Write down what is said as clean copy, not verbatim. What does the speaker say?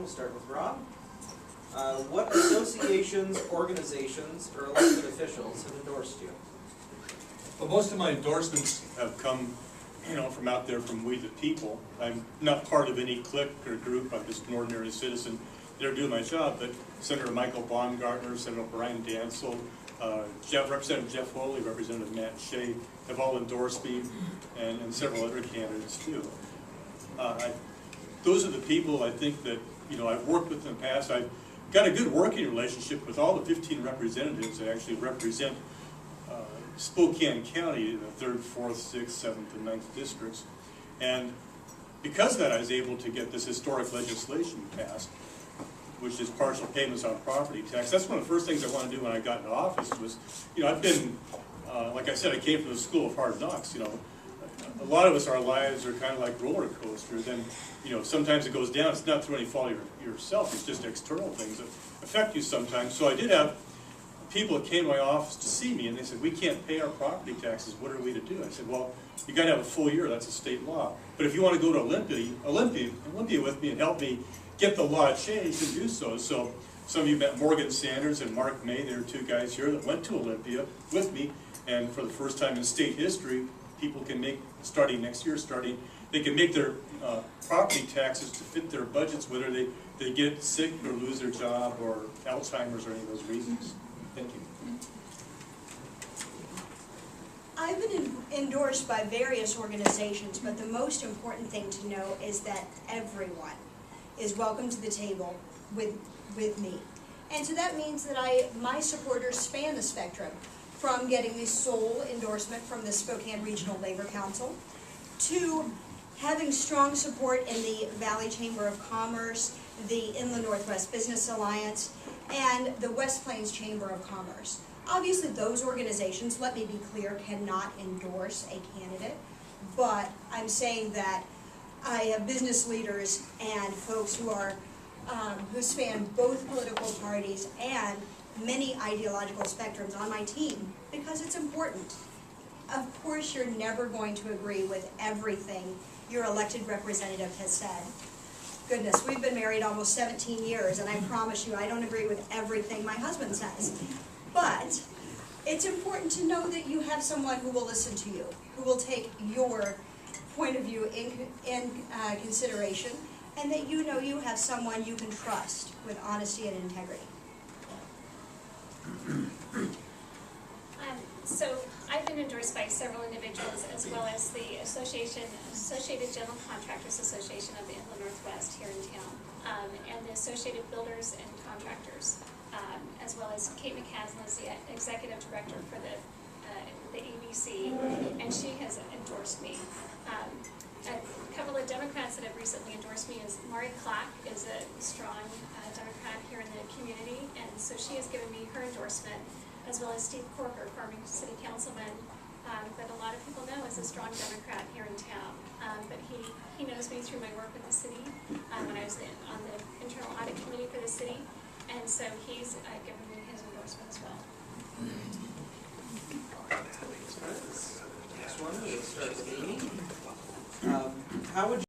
We'll start with Rob. What associations, organizations, or elected officials have endorsed you? Well, most of my endorsements have come, from out there from We the People. I'm not part of any clique or group. I'm just an ordinary citizen there doing my job. But Senator Michael Baumgartner, Senator Brian Dansel, Representative Jeff Foley, Representative Matt Shea have all endorsed me, and several other candidates too. Those are the people I think that I've worked with in the past. I've got a good working relationship with all the 15 representatives that actually represent Spokane County in the 3rd, 4th, 6th, 7th, and 9th districts. And because of that, I was able to get this historic legislation passed, which is partial payments on property tax. That's one of the first things I wanted to do when I got into office was, I've been, like I said, I came from the school of hard knocks. A lot of us, our lives are kind of like roller coasters, and sometimes it goes down. It's not through any fault of yourself. It's just external things that affect you sometimes. So I did have people that came to my office to see me, and they said, "We can't pay our property taxes. What are we to do?" I said, "Well, you got to have a full year. That's a state law. But if you want to go to Olympia with me and help me get the law changed, and do so." So some of you met Morgan Sanders and Mark May. There are two guys here that went to Olympia with me, and for the first time in state history, people can make, starting next year, they can make their property taxes to fit their budgets, whether they get sick or lose their job or Alzheimer's or any of those reasons. Thank you. I've been endorsed by various organizations, but the most important thing to know is that everyone is welcome to the table with me. And so that means that my supporters span the spectrum, from getting the sole endorsement from the Spokane Regional Labor Council to having strong support in the Valley Chamber of Commerce, the Inland Northwest Business Alliance, and the West Plains Chamber of Commerce. Obviously, those organizations, let me be clear, cannot endorse a candidate, but I'm saying that I have business leaders and folks who are who span both political parties and many ideological spectrums on my team, because it's important. Of course, you're never going to agree with everything your elected representative has said. Goodness, we've been married almost 17 years, and I promise you I don't agree with everything my husband says. But it's important to know that you have someone who will listen to you, who will take your point of view in consideration, and that you know you have someone you can trust with honesty and integrity. So I've been endorsed by several individuals, as well as the Associated General Contractors Association of the Inland Northwest here in town, and the Associated Builders and Contractors, as well as Kate McCaslin is the Executive Director for the ABC, and she has endorsed me. A couple of Democrats that have recently endorsed me is Mari Clack is a strong Democrat here in the community, and so she has given me her endorsement, as well as Steve Corker, Farmington City Councilman, that a lot of people know is a strong Democrat here in town. But he knows me through my work with the city when I was on the internal audit committee for the city, and so he's given me his endorsement as well. Next one, we'll start with Amy. How would you